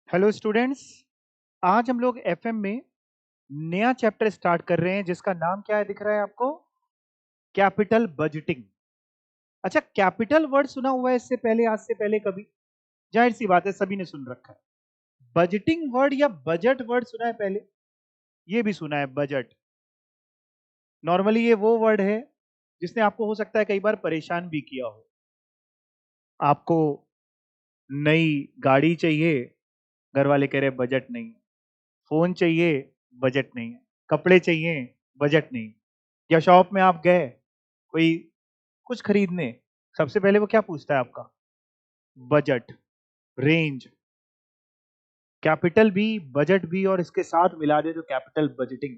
Hello students. आज हम लोग एफएम में नया चैप्टर स्टार्ट कर रहे हैं जिसका नाम क्या है, दिख रहा है आपको? Capital budgeting. अच्छा, कैपिटल वर्ड सुना हुआ है इससे पहले, आज से पहले कभी? जाहिर सी बात है सभी ने सुन रखा है। बजटिंग वर्ड या बजट वर्ड सुना है पहले? ये भी सुना है, बजट। नॉर्मली ये वो वर्ड है जिसने आपको हो सकता है कई बार परेशान भी किया हो। आपको नई गाड़ी चाहिए, घर वाले कह रहे बजट नहीं है। फोन चाहिए, बजट नहीं है। कपड़े चाहिए, बजट नहीं है। या शॉप में आप गए कोई कुछ खरीदने, सबसे पहले वो क्या पूछता है आपका? Budget, range. कैपिटल भी, बजट भी, और इसके साथ मिला दे तो कैपिटल बजटिंग।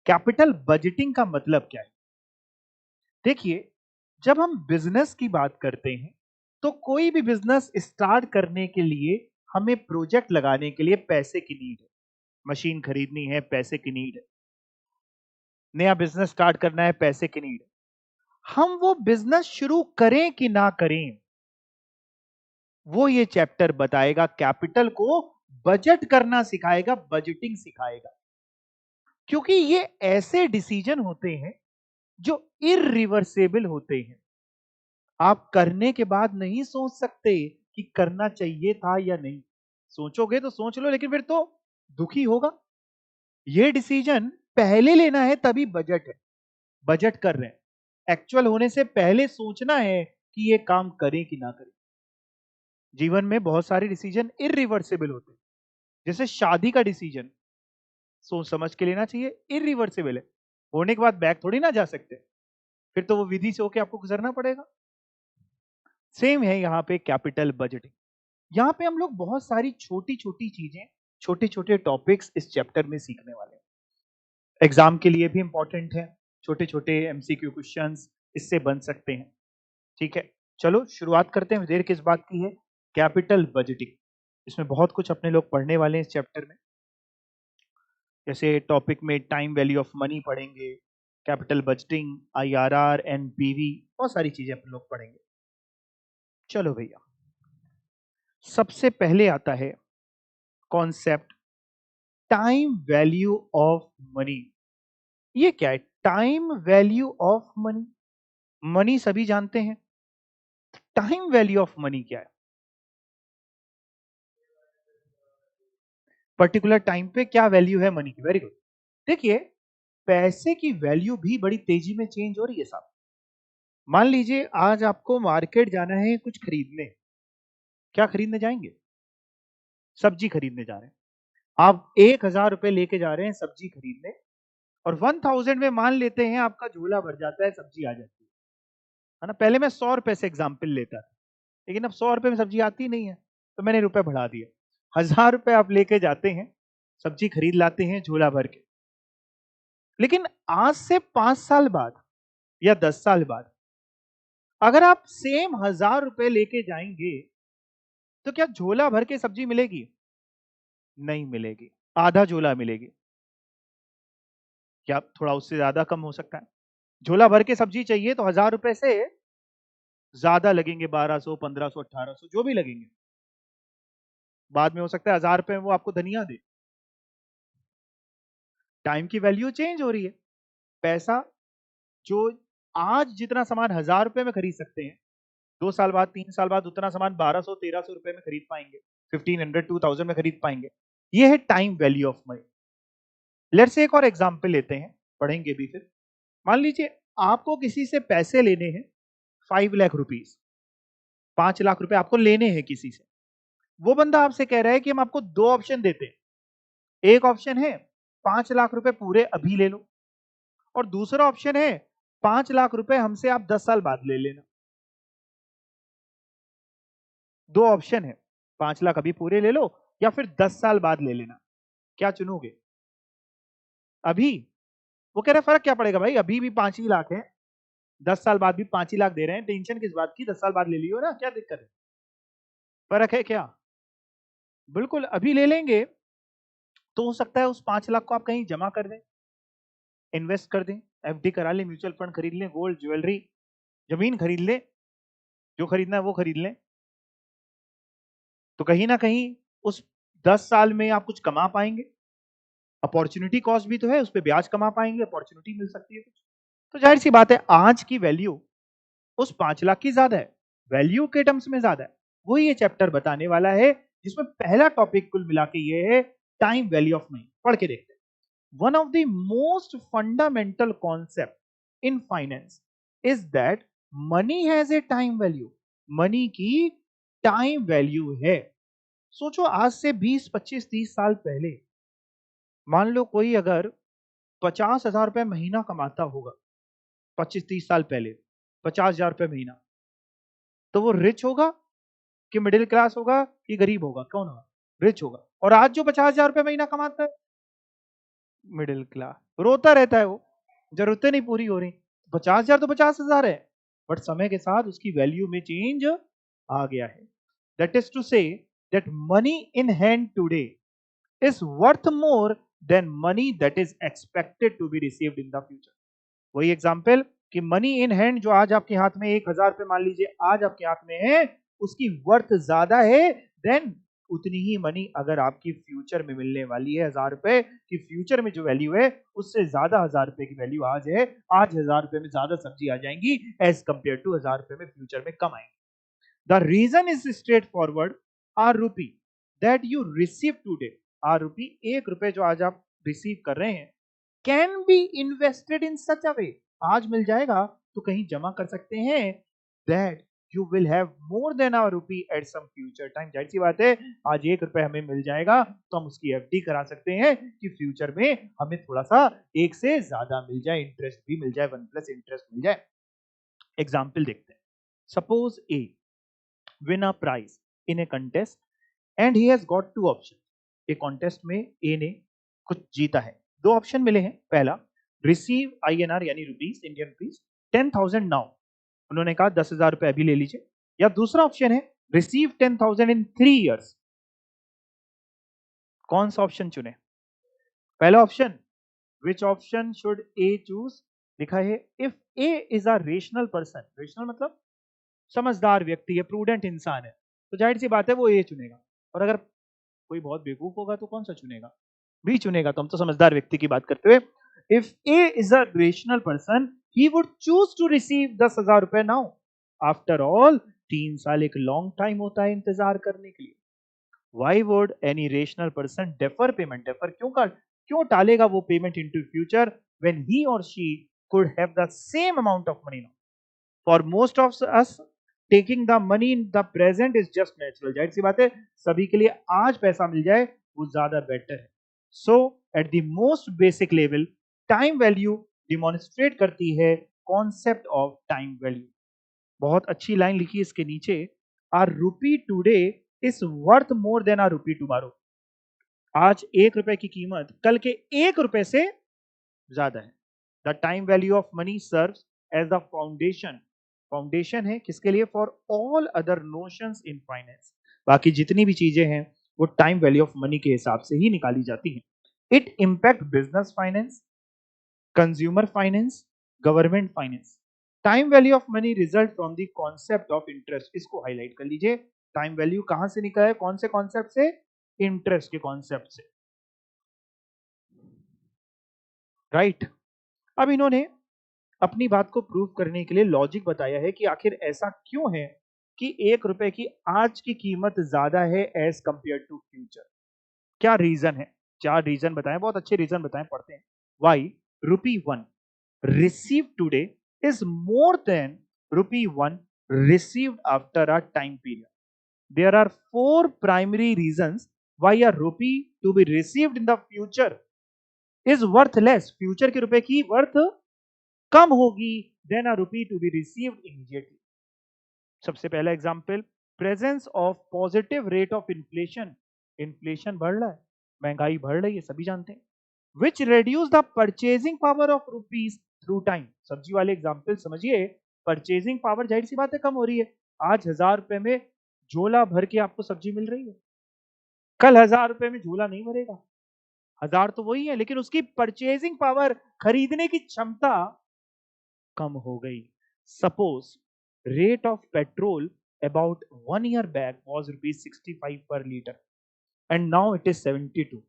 कैपिटल बजटिंग का मतलब क्या है? देखिए, जब हम बिजनेस की बात करते हैं तो कोई भी बिजनेस स्टार्ट करने के लिए हमें प्रोजेक्ट लगाने के लिए पैसे की नीड है। मशीन खरीदनी है, पैसे की नीड है। नया बिजनेस स्टार्ट करना है, पैसे की नीड है। हम वो बिजनेस शुरू करें कि ना करें, वो ये चैप्टर बताएगा। कैपिटल को बजट करना सिखाएगा, बजटिंग सिखाएगा। क्योंकि ये ऐसे डिसीजन होते हैं जो इरिवर्सेबल होते हैं। आप करने के बाद नहीं सोच सकते कि करना चाहिए था या नहीं। सोचोगे तो सोच लो, लेकिन फिर तो दुखी होगा। ये डिसीजन पहले लेना है, तभी बजट है। बजट कर रहे हैं, एक्चुअल होने से पहले सोचना है कि ये काम करें कि ना करें। जीवन में बहुत सारे डिसीजन इरिवर्सेबल होते हैं। जैसे शादी का डिसीजन सोच समझ के लेना चाहिए, इरिवर्सिबल है। होने के बाद बैक थोड़ी ना जा सकते, फिर तो वो विधि से होके आपको गुजरना पड़ेगा। सेम है यहाँ पे कैपिटल बजटिंग। यहाँ पे हम लोग बहुत सारी छोटी छोटी चीजें, छोटे छोटे टॉपिक्स इस चैप्टर में सीखने वाले हैं। एग्जाम के लिए भी इंपॉर्टेंट है। छोटे छोटे एमसीक्यू क्वेश्चंस इससे बन सकते हैं। ठीक है, चलो शुरुआत करते हैं। देर किस बात की है? Capital budgeting. इसमें बहुत कुछ अपने लोग पढ़ने वाले हैं इस चैप्टर में। जैसे टॉपिक में टाइम वैल्यू ऑफ मनी पढ़ेंगे, कैपिटल बजटिंग, आईआरआर, एनपीवी, बहुत सारी चीजें अपन लोग पढ़ेंगे। चलो भैया, सबसे पहले आता है concept time value of money. ये क्या है? Time value of money. Money सभी जानते हैं, टाइम वैल्यू ऑफ मनी क्या है? पर्टिकुलर टाइम पे क्या वैल्यू है मनी की। Very good. देखिए, पैसे की वैल्यू भी बड़ी तेजी में चेंज हो रही है साहब। मान लीजिए आज आपको मार्केट जाना है कुछ खरीदने। क्या खरीदने जाएंगे? सब्जी खरीदने जा रहे हैं। आप 1,000 रुपए लेके जा रहे हैं सब्जी खरीदने, और 1,000 में मान लेते हैं आपका झोला भर जाता है, सब्जी आ जाती है ना। पहले मैं 100 रुपए से एग्जाम्पल लेता था, लेकिन अब 100 रुपए में सब्जी आती नहीं है, तो मैंने रुपए बढ़ा दिए। 1,000 रुपए आप लेके जाते हैं, सब्जी खरीद लाते हैं झोला भर के। लेकिन आज से 5 साल बाद या 10 साल बाद अगर आप सेम 1,000 रुपए लेके जाएंगे, तो क्या झोला भर के सब्जी मिलेगी? नहीं मिलेगी, आधा झोला मिलेगी। क्या थोड़ा उससे ज्यादा कम हो सकता है? झोला भर के सब्जी चाहिए तो 1,000 रुपए से ज्यादा लगेंगे, 1,200, 1,500, 1,800, जो भी लगेंगे। बाद में हो सकता है 1,000 रुपए में वो आपको धनिया दे। टाइम की वैल्यू चेंज हो रही है। पैसा जो आज जितना सामान 1,000 रुपए में खरीद सकते हैं, 2 साल बाद, 3 साल बाद उतना सामान 1,200, 1,300 रुपए में खरीद पाएंगे, 1,500, 2,000 में खरीद पाएंगे। ये है time value of money. Let's say एक और एग्जांपल लेते हैं, पढ़ेंगे भी फिर। मान लीजिए आपको किसी से पैसे लेने हैं 5 लाख रुपीज। 5 लाख रुपए आपको लेने हैं किसी से। वो बंदा आपसे कह रहा है कि हम आपको दो ऑप्शन देते हैं। एक ऑप्शन है 5 लाख रुपए पूरे अभी ले लो, और दूसरा ऑप्शन है 5 लाख रुपए हमसे आप 10 साल बाद ले लेना। दो ऑप्शन है, 5 लाख अभी पूरे ले लो या फिर 10 साल बाद ले लेना। क्या चुनोगे? अभी। वो कह रहा है फर्क क्या पड़ेगा भाई, अभी भी 5 ही लाख है, 10 साल बाद भी 5 ही लाख दे रहे हैं, टेंशन किस बात की, 10 साल बाद ले लियो ना, क्या दिक्कत है? फर्क है क्या? बिल्कुल, अभी ले लेंगे तो हो सकता है उस 5 लाख को आप कहीं जमा कर दें, इन्वेस्ट कर दें, एफडी करा लें, म्यूचुअल फंड खरीद लें, गोल्ड ज्वेलरी, जमीन खरीद लें, जो खरीदना है वो खरीद लें। तो कहीं ना कहीं उस 10 साल में आप कुछ कमा पाएंगे? अपॉर्चुनिटी कॉस्ट भी तो है, उस पर ब्याज कमा पाएंगे, अपॉर्चुनिटी मिल सकती है कुछ। तो जाहिर सी बात है आज की वैल्यू उस 5 लाख की ज्यादा है, वैल्यू के टर्म्स में ज्यादा है। वही ये चैप्टर बताने वाला है, जिसमें पहला टॉपिक कुल मिला के ये है टाइम वैल्यू ऑफ मनी। पढ़ के देखते हैं। One of the most fundamental concept in finance is that money has a time value. Money की टाइम वैल्यू है। सोचो आज से 20, 25, 30 साल पहले मान लो कोई अगर 50,000 रुपए महीना कमाता होगा, 25-30 साल पहले 50,000 रुपए महीना, तो वो रिच होगा कि मिडिल क्लास होगा कि गरीब होगा? कौन होगा? रिच होगा। और आज जो 50,000 रुपए महीना कमाता है, मिडिल क्लास, रोता रहता है वो, जरूरतें नहीं पूरी हो रही। 50,000 तो 50,000 है, बट समय के साथ उसकी वैल्यू में चेंज आ गया है। That is to say that money in hand today is worth more than money that is expected to be received in the future. वही एग्जाम्पल कि मनी इन हैंड जो आज आपके हाथ में 1,000 रुपए मान लीजिए आज आपके हाथ में है, उसकी वर्थ ज्यादा है देन उतनी ही मनी अगर आपकी फ्यूचर में मिलने वाली है 1,000 रुपए की, फ्यूचर में जो वैल्यू है उससे ज्यादा 1,000 रुपए की वैल्यू आज है। आज 1,000 रुपए में ज्यादा सब्जी आ जाएंगी एज कंपेयर टू 1,000 रुपए में फ्यूचर में कम आएंगी। The reason is straightforward. Our rupee that you receive today, our rupee 1 रुपए जो आज आप रिसीव कर रहे हैं, can be invested in such a way, आज मिल जाएगा तो कहीं जमा कर सकते हैं, that you will have more than our rupee at some future time। जाहिर सी बात है आज 1 रुपए हमें मिल जाएगा तो हम उसकी एफडी करा सकते हैं कि फ्यूचर में हमें थोड़ा सा एक से ज्यादा मिल जाए, इंटरेस्ट भी मिल जाए, 1+ इंटरेस्ट मिल जाए। एग्जाम्पल देखते हैं। Suppose A win a prize in a contest and he has got two options। एक कॉन्टेस्ट में ए ने कुछ जीता है, दो ऑप्शन मिले हैं। पहला रिसीव INR यानी रुपीस, इंडियन रुपीस 10,000 नाउ, उन्होंने कहा 10,000 रुपए अभी ले लीजिए। या दूसरा ऑप्शन है रिसीव 10,000 इन 3 इयर्स। कौन सा ऑप्शन चुने? पहला option, which option should A choose? लिखा है if A is a rational person, rational मतलब समझदार व्यक्ति है, प्रूडेंट इंसान है, तो जाहिर सी बात है वो ए चुनेगा। और अगर कोई बहुत बेवकूफ होगा तो कौन सा चुनेगा? बी चुनेगा। तो हम तो समझदार व्यक्ति की बात करते हुए, if A is a rational person he would choose to receive 10,000 रुपए नाउ। आफ्टर ऑल 3 साल एक लॉन्ग टाइम होता है इंतजार करने के लिए। Why would any rational person defer payment? Defer क्यों टालेगा वो payment into future when he or she could have the same amount of money now? For most of us taking the money in the present is just natural. जाहिर सी बात है सभी के लिए आज पैसा मिल जाए वो ज्यादा बेटर है। So at the most basic level time value demonstrate करती है कॉन्सेप्ट ऑफ टाइम वैल्यू। बहुत अच्छी लाइन लिखी इसके नीचे, a rupee today is worth more than a rupee tomorrow. आज 1 रुपए की कीमत कल के 1 रुपए से ज्यादा है। The time value of money serves as the foundation, foundation है किसके लिए? For all other notions in finance. बाकी जितनी भी चीजें हैं वो टाइम वैल्यू ऑफ मनी के हिसाब से ही निकाली जाती हैं। It impact business finance, consumer finance, government finance. Time value of money result from the concept of interest. इसको हाईलाइट कर लीजिए। टाइम वैल्यू कहां से निकला है? कौन से कॉन्सेप्ट से? इंटरेस्ट के कॉन्सेप्ट से, राइट। अब इन्होंने अपनी बात को प्रूव करने के लिए लॉजिक बताया है कि आखिर ऐसा क्यों है कि 1 रुपए की आज की कीमत ज्यादा है एज कंपेयर टू फ्यूचर। क्या रीजन है? 4 रीजन बताएं, बहुत अच्छे रीजन बताएं, पढ़ते हैं। Why rupee 1 receive today is more than rupee 1 received after a time period. There are 4 primary reasons why a rupee to be received in the future is worth less. Future के रुपए की worth कम होगी than a rupee to be received immediately. सबसे पहला example, presence of positive rate of inflation. Inflation बढ़ रहा है, महंगाई बढ़ रही है, सभी जानते हैं। Which reduce the purchasing power of rupees through time. सब्जी वाले एग्जांपल समझिए, परचेजिंग पावर जाहिर सी बात है कम हो रही है। आज 1,000 रुपए में झोला भर के आपको सब्जी मिल रही है, कल 1,000 रुपए में झोला नहीं भरेगा। 1,000 तो वही है लेकिन उसकी परचेजिंग पावर, खरीदने की क्षमता कम हो गई। Suppose rate of petrol about 1 year back was rupees 65 पर litre. And now it is 72।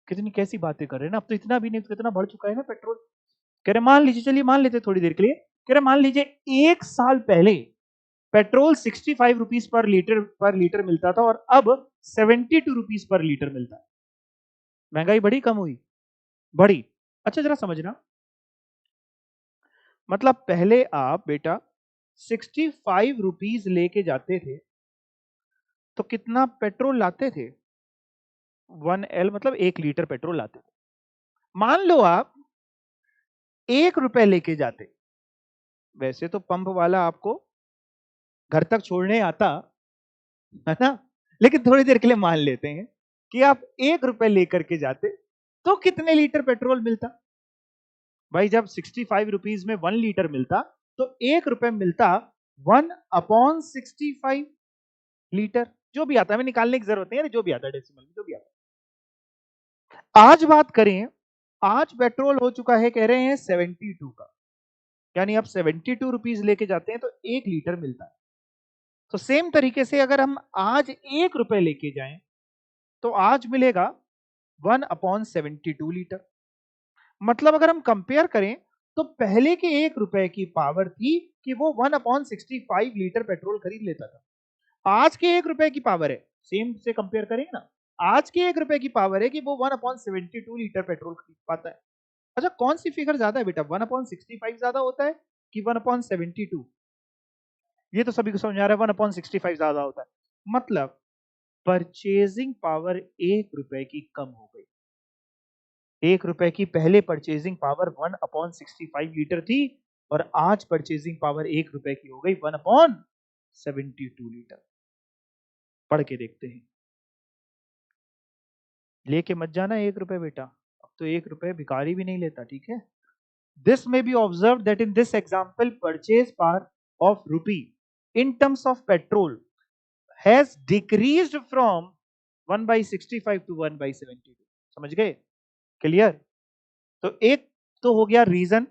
कितनी कैसी बातें कर रहे हैं ना, अब तो इतना भी नहीं, तो इतना बढ़ चुका है ना पेट्रोल। कह रहे मान लीजिए, चलिए मान लेते थोड़ी देर के लिए, कह रहे मान लीजिए 1 साल पहले पेट्रोल 65 रुपीज पर लीटर मिलता था और अब 72 रुपीज पर लीटर मिलता है। महंगाई बढ़ी कम हुई? बढ़ी। अच्छा जरा समझना, मतलब पहले आप बेटा 65 रुपीज लेके जाते थे तो कितना पेट्रोल लाते थे? 1L मतलब 1 लीटर पेट्रोल लाते थे। मान लो आप 1 रुपए लेके जाते, वैसे तो पंप वाला आपको घर तक छोड़ने आता है ना, लेकिन थोड़ी देर के लिए मान लेते हैं कि आप 1 रुपए लेकर के जाते तो कितने लीटर पेट्रोल मिलता? भाई जब 65 रुपीज में 1 लीटर मिलता तो 1 रुपए मिलता 1/65 लीटर। जो भी आता है, हमें निकालने की जरूरत नहीं है, जो भी आता है डेसिमल में, जो भी आता है। आज बात करें, आज पेट्रोल हो चुका है कह रहे हैं 72 का, यानी आप 72 रुपीज लेके जाते हैं तो 1 लीटर मिलता है। तो सेम तरीके से अगर हम आज 1 रुपए लेके जाएं तो आज मिलेगा 1/72 लीटर। मतलब अगर हम कंपेयर करें तो पहले के 1 रुपए की पावर थी कि वो 1/65 लीटर पेट्रोल खरीद लेता था। आज के 1 रुपए की पावर है, सेम से कंपेयर करें ना, आज के 1 रुपए की पावर है कि वो 1/72 लीटर पेट्रोल खरीद पाता है। अच्छा कौन सी फिगर ज्यादा है बेटा, 1/65 ज्यादा होता है कि 1/72? ये तो सभी को समझ आ रहा है 1/65 ज्यादा होता है। मतलब परचेजिंग पावर 1 रुपए की कम हो गई। 1 रुपए की पहले परचेजिंग पावर 1/65 लीटर थी और आज परचेजिंग पावर 1 रुपए की हो गई 1/72 लीटर। पढ़ के देखते हैं, लेके मत जाना 1 रुपए बेटा, अब तो 1 रुपए भिखारी भी नहीं लेता, ठीक है। दिस में we observe that in this example purchase power of rupee in terms of petrol has decreased from 1/65 to 1/72। समझ गए? क्लियर? तो एक तो हो गया रीजन।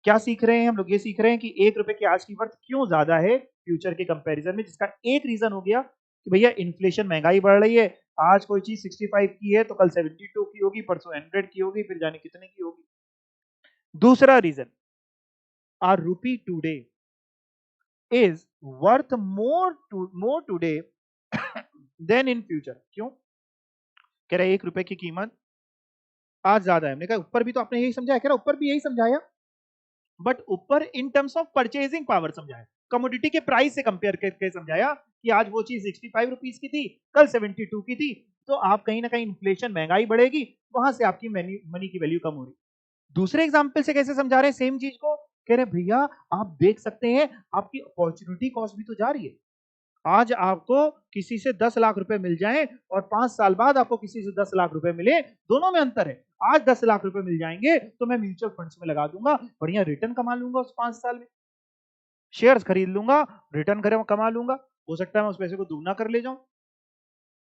क्या सीख रहे हैं हम लोग? ये सीख रहे हैं कि 1 रुपए की आज की वर्थ क्यों ज्यादा है फ्यूचर के कंपैरिजन में, जिसका एक रीजन हो गया कि भैया इन्फ्लेशन, महंगाई बढ़ रही है। आज कोई चीज 65 की है तो कल 72 की होगी, परसों 100 की होगी, फिर जाने कितने की होगी। दूसरा reason, a rupee today is worth more today than in future. क्यों कह रहे 1 रुपए की कीमत आज ज्यादा है? हमने कहा ऊपर भी तो आपने यही समझाया, कह रहा ऊपर भी यही समझाया, बट ऊपर इन टर्म्स ऑफ परचेजिंग पावर समझाया, कमोडिटी के प्राइस से कंपेयर करके समझाया कि आज वो चीज 65 रुपीज की थी, कल 72 की थी। तो आप कहीं ना कहीं इन्फ्लेशन, महंगाई बढ़ेगी, वहां से आपकी मनी की वैल्यू कम हो रही। दूसरे एग्जाम्पल से कैसे समझा रहे हैं सेम चीज को? कह रहे भैया आप देख सकते हैं आपकी अपॉर्चुनिटी कॉस्ट भी तो जा रही है। आज आपको किसी से 10 लाख रुपए मिल जाएं और 5 साल बाद आपको किसी से 10 लाख रुपए मिले, दोनों में अंतर है। आज 10 लाख रुपए मिल जाएंगे तो मैं म्यूचुअल फंड्स में लगा दूंगा, बढ़िया रिटर्न कमा लूंगा उस 5 साल में, शेयर्स खरीद लूंगा, रिटर्न कमा लूंगा, हो सकता है मैं उस पैसे को दुगना कर ले जाऊं।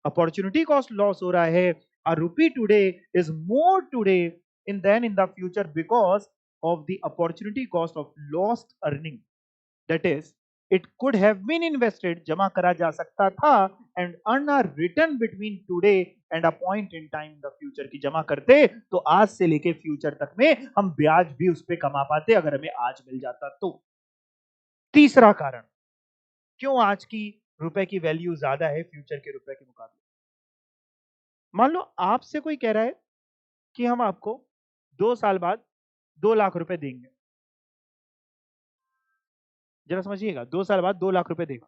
अपॉर्चुनिटी कॉस्ट लॉस हो रहा है। A rupee today is more today in the future because of the opportunity cost of lost earning. That is, it could have been invested, जमा करा जा सकता था, and earn a return between today and a point in time in the future। की जमा करते तो आज से लेके फ्यूचर तक में हम ब्याज भी उस पर कमा पाते अगर हमें आज मिल जाता तो। तीसरा कारण, क्यों आज की रुपए की वैल्यू ज्यादा है फ्यूचर के रुपए के मुकाबले? मान लो आपसे कोई कह रहा है कि हम आपको 2 साल बाद 2 लाख रुपए देंगे। जरा समझिएगा, 2 साल बाद 2 लाख रुपए देगा।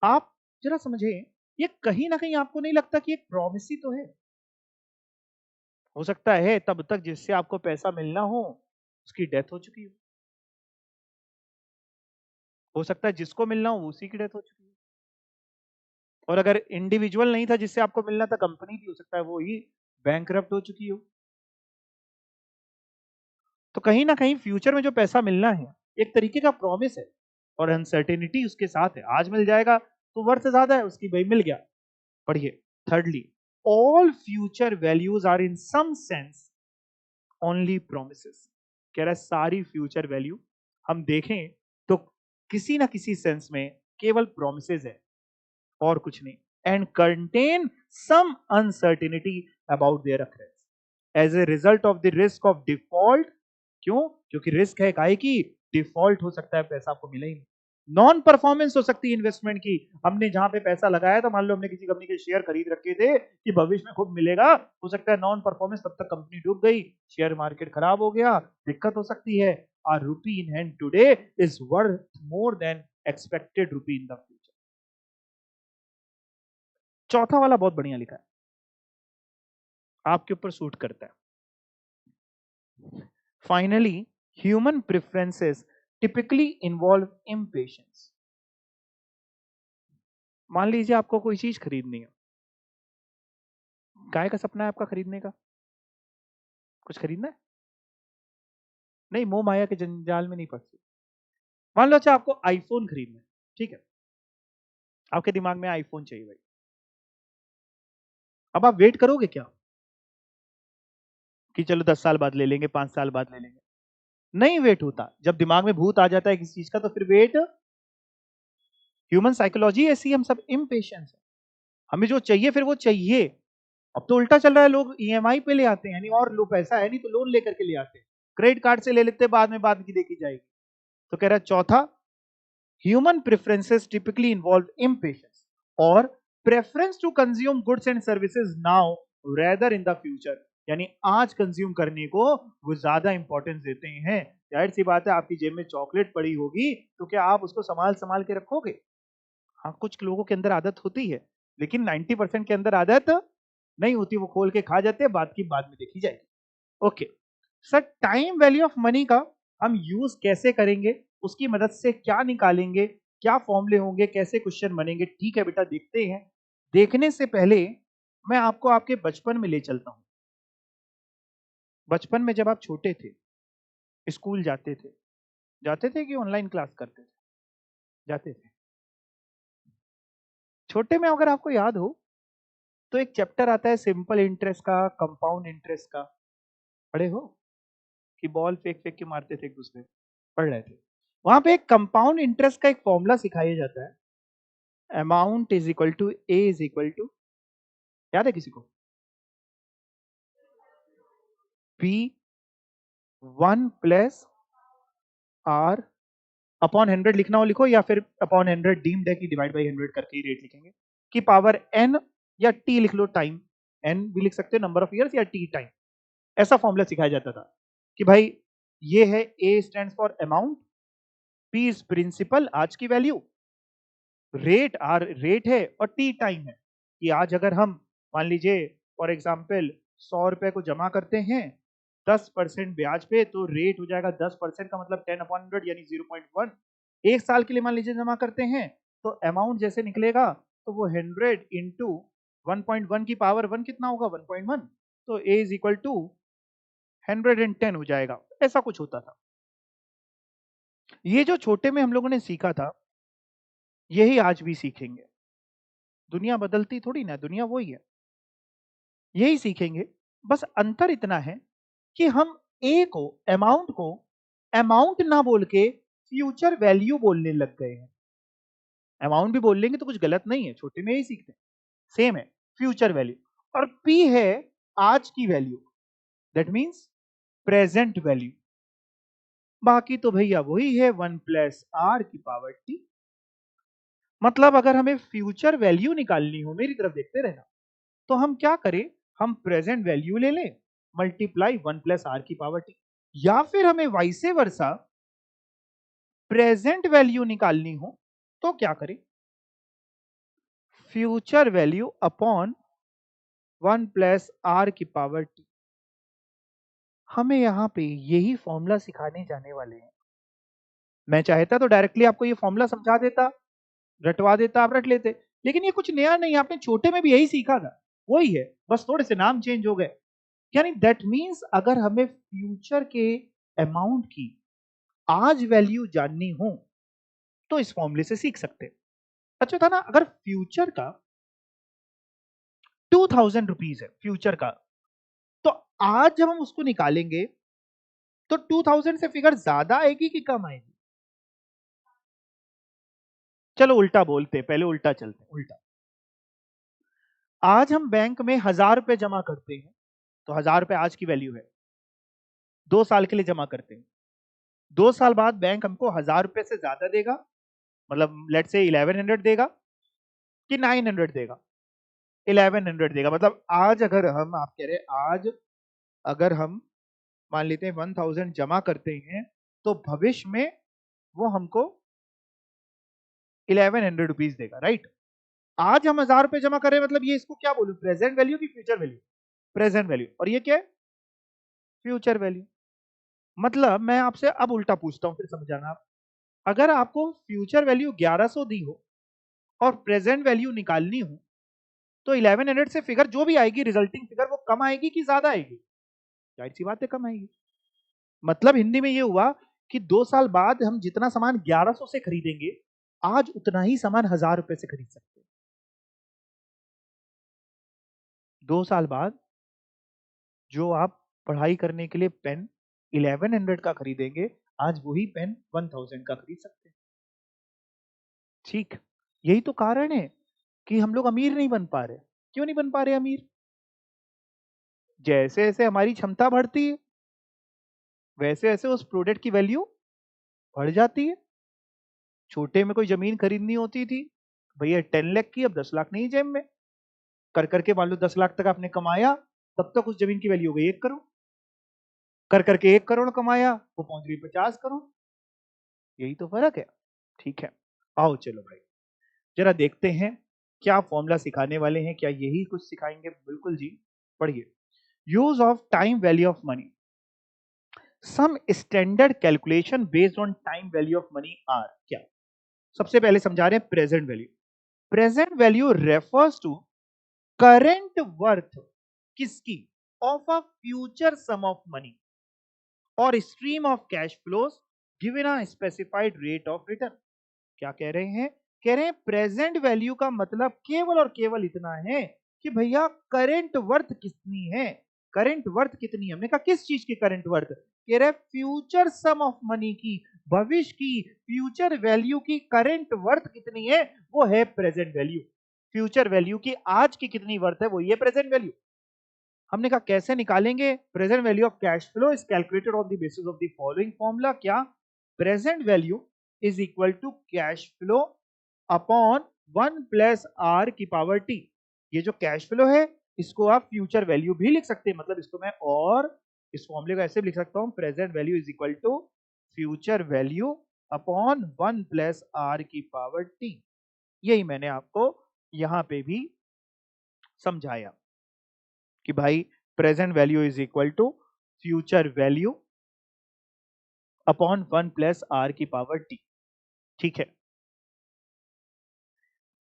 आप जरा समझिए, ये कहीं ना कहीं आपको नहीं लगता कि एक प्रॉमिस ही तो है? हो सकता है तब तक जिससे आपको पैसा मिलना हो उसकी डेथ हो चुकी हो सकता है जिसको मिलना हो उसी की डेथ हो चुकी हो, और अगर इंडिविजुअल नहीं था जिससे आपको मिलना था, कंपनी भी हो सकता है वो ही बैंकरप्ट हो चुकी हो। तो कहीं ना कहीं फ्यूचर में जो पैसा मिलना है एक तरीके का प्रॉमिस है और अनसर्टेनिटी उसके साथ है। आज मिल जाएगा तो वर्थ ज्यादा है उसकी, भाई मिल गया। पढ़िए, thirdly, all future values are in some sense only promises. कह रहा है सारी फ्यूचर वैल्यू हम देखें तो किसी ना किसी सेंस में केवल प्रोमिसेस है और कुछ नहीं। And contain some uncertainty about their occurrence. As a result of the risk of default, क्यों? क्योंकि रिस्क है काहे की डिफॉल्ट हो सकता है, पैसा आपको मिले ही नहीं। नॉन परफॉर्मेंस हो सकती है इन्वेस्टमेंट की, हमने जहां पे पैसा लगाया था, मान लो हमने किसी कंपनी के शेयर खरीद रखे थे कि भविष्य में खूब मिलेगा, हो सकता है नॉन परफॉर्मेंस, तब तक कंपनी डूब गई, शेयर मार्केट खराब हो गया, दिक्कत हो सकती है। Our rupee in hand today is worth more than expected rupee in the future. चौथा वाला बहुत बढ़िया लिखा है, आपके ऊपर सूट करता है। Finally, human preferences typically involve impatience. मान लीजिए आपको कोई चीज खरीदनी है, गाय का सपना है आपका खरीदने का, कुछ खरीदना है, नहीं मोह माया के जंजाल में नहीं फंसते। मान लो अच्छा आपको आईफोन खरीदना है, ठीक है, आपके दिमाग में आईफोन चाहिए भाई, अब आप वेट करोगे क्या कि चलो 10 साल बाद ले लेंगे, 5 साल बाद ले लेंगे? नहीं वेट होता। जब दिमाग में भूत आ जाता है किसी चीज का तो फिर वेट, ह्यूमन साइकोलॉजी ऐसी, हम सब इम्पेशेंस है, हमें जो चाहिए फिर वो चाहिए। अब तो उल्टा चल रहा है, लोग ईएमआई पे ले आते हैं, यानी और लो पैसा है नहीं तो लोन लेकर के ले आते हैं, क्रेडिट कार्ड से ले लेते हैं, बाद की देखी जाएगी। तो कह रहा है चौथा, human preferences typically involve impatience और preference to consume goods and services now rather in the future, यानी आज कंज्यूम करने को वो ज्यादा इंपॉर्टेंस देते हैं। जाहिर सी बात है, आपकी जेब में चॉकलेट पड़ी होगी तो क्या आप उसको संभाल संभाल के रखोगे? हाँ, कुछ लोगों के अंदर आदत होती है, लेकिन 90% के अंदर आदत नहीं होती, वो खोल के खा जाते हैं, बात की बाद में देखी जाएगी। Okay sir, time value of money का हम यूज कैसे करेंगे, उसकी मदद से क्या निकालेंगे, क्या फॉर्मूले होंगे, कैसे क्वेश्चन बनेंगे? ठीक है बेटा, देखते हैं। देखने से पहले मैं आपको आपके बचपन में ले चलता हूं। बचपन में जब आप छोटे थे, स्कूल जाते थे कि ऑनलाइन क्लास करते थे? जाते थे। छोटे में अगर आपको याद हो तो एक चैप्टर आता है सिंपल इंटरेस्ट का, कंपाउंड इंटरेस्ट का, पढ़े हो? कि बॉल फेंक फेंक के मारते थे एक दूसरे, पढ़ रहे थे। वहां पे एक कंपाउंड इंटरेस्ट का एक फॉर्मूला सिखाया जाता है, amount is equal to A is equal to, याद है किसी को? पी 1 + आर अपॉन 100 लिखना हो लिखो, या फिर अपॉन 100 डीम्ड है कि डिवाइड बाई 100 करके ही रेट लिखेंगे, कि पावर एन, या टी लिख लो, टाइम एन भी लिख सकते हो, नंबर ऑफ ईयर्स, या टी टाइम। ऐसा फॉर्मूला सिखाया जाता था कि भाई ये है, A stands for amount, P is principal, आज की वैल्यू, रेट आर रेट है, और टी टाइम है, कि आज अगर हम मान लीजिए फॉर एग्जाम्पल 100 रुपए को जमा करते हैं 10% ब्याज पे, तो रेट हो जाएगा 10% का मतलब 10/100 यानी 0.1। 1 साल के लिए मान लीजिए जमा करते हैं तो अमाउंट जैसे निकलेगा तो वो 100 इंटू 1.1 की पावर 1 कितना होगा? 1.1। तो ए इज इक्वल टू 110 हो जाएगा। ऐसा कुछ होता था। ये जो छोटे में हम लोगों ने सीखा था यही आज भी सीखेंगे। दुनिया बदलती थोड़ी ना, दुनिया वही है, यही सीखेंगे। बस अंतर इतना है कि हम ए को, अमाउंट को अमाउंट ना बोल के फ्यूचर वैल्यू बोलने लग गए हैं। अमाउंट भी बोल लेंगे तो कुछ गलत नहीं है, छोटे में यही सीखते हैं, सेम है, फ्यूचर वैल्यू। और पी है आज की value, that means present value. बाकी तो भैया वही है, 1 + r⁻t। मतलब अगर हमें फ्यूचर वैल्यू निकालनी हो, मेरी तरफ देखते रहना, तो हम क्या करें, हम प्रेजेंट वैल्यू ले लें मल्टीप्लाई 1 + r⁻t, या फिर हमें वाइसे वर्सा प्रेजेंट वैल्यू निकालनी हो तो क्या करें, फ्यूचर वैल्यू अपॉन 1 + r⁻t। हमें यहां पे यही फॉर्मूला सिखाने जाने वाले हैं। मैं चाहता तो डायरेक्टली आपको ये फॉर्मूला समझा देता, रटवा देता, आप रट लेते, लेकिन ये कुछ नया नहीं, आपने छोटे में भी यही सीखा था, वही है, बस थोड़े से नाम चेंज हो गए। यानी दैट मीन्स अगर हमें फ्यूचर के अमाउंट की आज वैल्यू जाननी हो तो इस फॉर्मूले से सीख सकते हैं। अच्छा था ना, अगर फ्यूचर का 2000 रुपीज है फ्यूचर का, तो आज जब हम उसको निकालेंगे तो 2000 से फिगर ज्यादा आएगी कि कम आएगी? चलो उल्टा बोलते, पहले उल्टा चलते, उल्टा। आज हम बैंक में 1000 रुपए जमा करते हैं, तो 1000 रुपए आज की वैल्यू है। 2 साल के लिए जमा करते हैं, 2 साल बाद बैंक हमको 1000 रुपए से ज्यादा देगा, मतलब लेट से 1100 देगा कि 900 देगा? 1100 देगा। मतलब आज अगर हम, आप कह रहे हैं आज अगर हम मान लेते हैं 1000 जमा करते हैं, तो भविष्य में वो हमको 1100 रुपीज देगा, राइट? आज हम 1000 रुपए जमा कर रहे हैं, मतलब ये इसको क्या बोलूं, प्रेजेंट वैल्यू की फ्यूचर वैल्यू? Present value. और ये क्या है? Future value. मतलब मैं आपसे अब उल्टा पूछता हूं, फिर समझाना आप। अगर आपको फ्यूचर वैल्यू 1100 दी हो और प्रेजेंट वैल्यू निकालनी हो, तो 1100 से फिगर जो भी आएगी, रिजल्टिंग फिगर, वो कम आएगी कि ज्यादा आएगी? जाहिर सी बात है, कम आएगी। मतलब हिंदी में ये हुआ कि 2 साल बाद हम जितना सामान 1100 से खरीदेंगे, आज उतना ही सामान 1000 रुपए से खरीद सकते हैं। 2 साल बाद जो आप पढ़ाई करने के लिए पेन 1100 का खरीदेंगे, आज वही पेन 1000 का खरीद सकते हैं। ठीक, यही तो कारण है कि हम लोग अमीर नहीं बन पा रहे। क्यों नहीं बन पा रहे अमीर? जैसे जैसे हमारी क्षमता बढ़ती है, वैसे वैसे उस प्रोडक्ट की वैल्यू बढ़ जाती है। छोटे में कोई जमीन खरीदनी होती थी, भैया 10 लाख की, अब 10 लाख नहीं जेब में। कर करके मान लो 10 लाख तक आपने कमाया, तब तक उस जमीन की वैल्यू हो गई 1 करोड़। कर करके 1 करोड़ कमाया, वो पहुंच गई 50 करोड़। यही तो फर्क है। ठीक है, आओ चलो भाई जरा देखते हैं क्या फॉर्मूला सिखाने वाले हैं, क्या यही कुछ सिखाएंगे? बिल्कुल जी, पढ़िए। Use of time value of money. Some standard calculation based on time value of money are क्या? सबसे पहले समझा रहे हैं present value. Present value refers to current worth किसकी? Of a future sum of money or stream of cash flows given a specified rate of return. क्या कह रहे हैं? कह रहे हैं प्रेजेंट वैल्यू का मतलब केवल और केवल इतना है कि भैया करंट वर्थ कितनी है। करंट वर्थ कितनी है? हमने कहा किस चीज की करंट वर्थ? कह रहे फ्यूचर सम ऑफ मनी की, भविष्य की फ्यूचर वैल्यू की करंट वर्थ कितनी है, वो है प्रेजेंट वैल्यू। फ्यूचर वैल्यू की आज की कितनी वर्थ है, वो ये प्रेजेंट वैल्यू। हमने कहा कैसे निकालेंगे? Present value of cash flow is calculated on the basis of the following formula. क्या? Present value is equal to cash flow upon 1 plus R की पावर टी। ये जो कैश फ्लो है, इसको आप फ्यूचर वैल्यू भी लिख सकते हैं। मतलब इसको मैं और इस फॉर्मूले को ऐसे भी लिख सकता हूं, present value is equal to future value upon 1 plus R की पावर टी। यही मैंने आपको यहां पे भी समझाया कि भाई present value is equal to future value upon 1 plus R की पावर टी। ठीक है,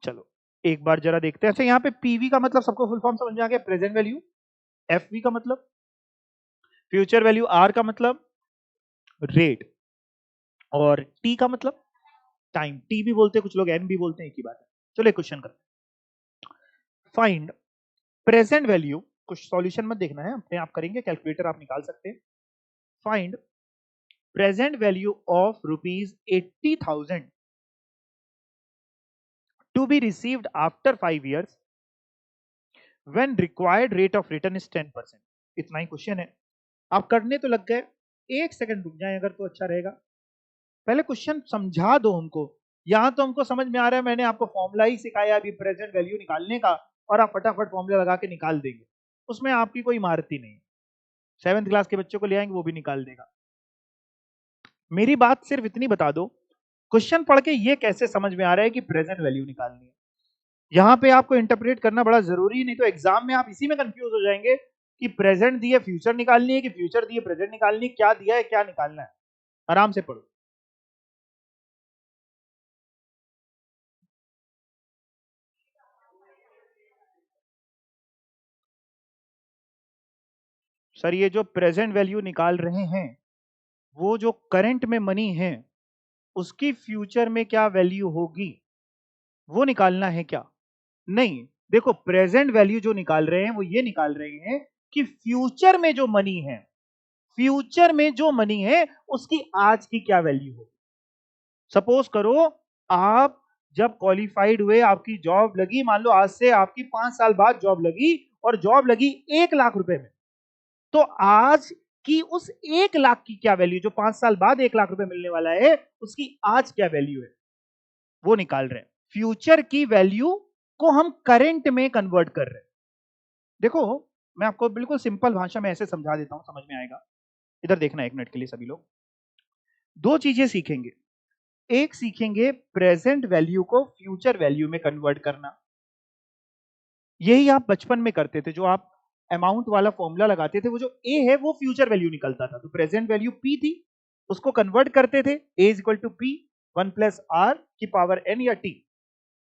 चलो एक बार जरा देखते हैं। अच्छा, यहाँ पे पीवी का मतलब सबको फुल फॉर्म समझ में आ गया? Present value. एफवी का मतलब फ्यूचर वैल्यू, आर का मतलब रेट, और टी का मतलब टाइम। टी भी बोलते हैं कुछ लोग, एन भी बोलते हैं, एक ही बात है। चलो एक क्वेश्चन करते हैं। फाइंड प्रेजेंट वैल्यू, कुछ सॉल्यूशन मत देखना है, अपने आप करेंगे, कैलकुलेटर आप निकाल सकते हैं। Find present value of ₹80,000 to be received after 5 years when required rate of return is 10%। इतना ही क्वेश्चन है। आप करने तो लग गए, 1 सेकंड रुक जाए अगर तो अच्छा रहेगा। पहले क्वेश्चन समझा दो हमको। यहां तो हमको समझ में आ रहा है, मैंने आपको फॉर्मूला ही सिखाया अभी प्रेजेंट वैल्यू निकालने का, और आप फटाफट फॉर्मूला लगा के निकाल देंगे। उसमें आपकी कोई महारत ही नहीं। 7th क्लास के बच्चों को ले आएंगे, वो भी निकाल देगा। मेरी बात सिर्फ इतनी बता दो, क्वेश्चन पढ़ के ये कैसे समझ में आ रहा है कि प्रेजेंट वैल्यू निकालनी है? यहां पे आपको इंटरप्रेट करना बड़ा जरूरी है, नहीं तो एग्जाम में आप इसी में कंफ्यूज हो जाएंगे कि प्रेजेंट दिए फ्यूचर निकालनी है कि फ्यूचर दिए प्रेजेंट निकालनी है, क्या दिया है क्या निकालना है। आराम से पढ़ो। सर ये जो प्रेजेंट वैल्यू निकाल रहे हैं, वो जो करंट में मनी है उसकी फ्यूचर में क्या वैल्यू होगी, वो निकालना है क्या? नहीं, देखो प्रेजेंट वैल्यू जो निकाल रहे हैं वो ये निकाल रहे हैं कि फ्यूचर में जो मनी है, फ्यूचर में जो मनी है उसकी आज की क्या वैल्यू हो। सपोज करो आप जब क्वालिफाइड हुए, आपकी जॉब लगी, मान लो आज से आपकी 5 साल बाद जॉब लगी, और जॉब लगी 1 लाख रुपए में, तो आज की उस 1 लाख की क्या वैल्यू, जो 5 साल बाद 1 लाख रुपए मिलने वाला है, उसकी आज क्या वैल्यू है, वो निकाल रहे हैं। फ्यूचर की वैल्यू को हम करंट में कन्वर्ट कर रहे हैं। देखो, मैं आपको बिल्कुल सिंपल भाषा में ऐसे समझा देता हूं, समझ में आएगा। इधर देखना एक मिनट के लिए सभी लोग। दो चीजें सीखेंगे। एक सीखेंगे प्रेजेंट वैल्यू को फ्यूचर वैल्यू में कन्वर्ट करना। यही आप बचपन में करते थे, जो आप अमाउंट वाला फॉर्मूला लगाते थे, वो जो ए है वो फ्यूचर वैल्यू निकलता था। तो प्रेजेंट वैल्यू पी थी, उसको कन्वर्ट करते थे, A is equal to P 1 + r की पावर n या t।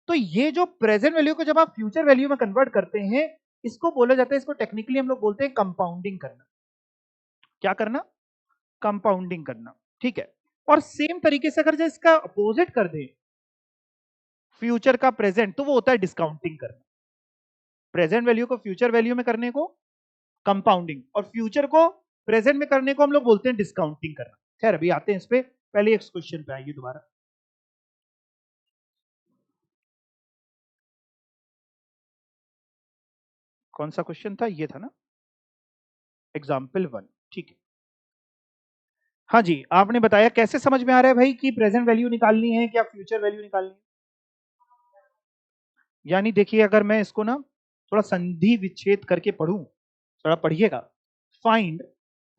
तो ये जो प्रेजेंट वैल्यू को जब आप फ्यूचर वैल्यू में कन्वर्ट करते हैं, इसको बोला जाता है, इसको टेक्निकली हम लोग बोलते हैं कंपाउंडिंग करना। क्या करना? कंपाउंडिंग करना, ठीक है। और सेम तरीके से अगर जो इसका अपोजिट कर दें, फ्यूचर का प्रेजेंट, तो वो होता है डिस्काउंटिंग करना। प्रेजेंट वैल्यू को फ्यूचर वैल्यू में करने को कंपाउंडिंग, और फ्यूचर को प्रेजेंट में करने को हम लोग बोलते हैं डिस्काउंटिंग करना। खैर, अभी आते हैं इस पे, पहले एक क्वेश्चन पे आइए दोबारा। कौन सा क्वेश्चन था? ये था ना, एग्जाम्पल 1, ठीक है। हाँ जी, आपने बताया, कैसे समझ में आ रहा है भाई कि प्रेजेंट वैल्यू निकालनी है क्या फ्यूचर वैल्यू निकालनी है? यानी देखिए, अगर मैं इसको ना थोड़ा संधि विच्छेद करके पढ़ूं, थोड़ा पढ़िएगा। Find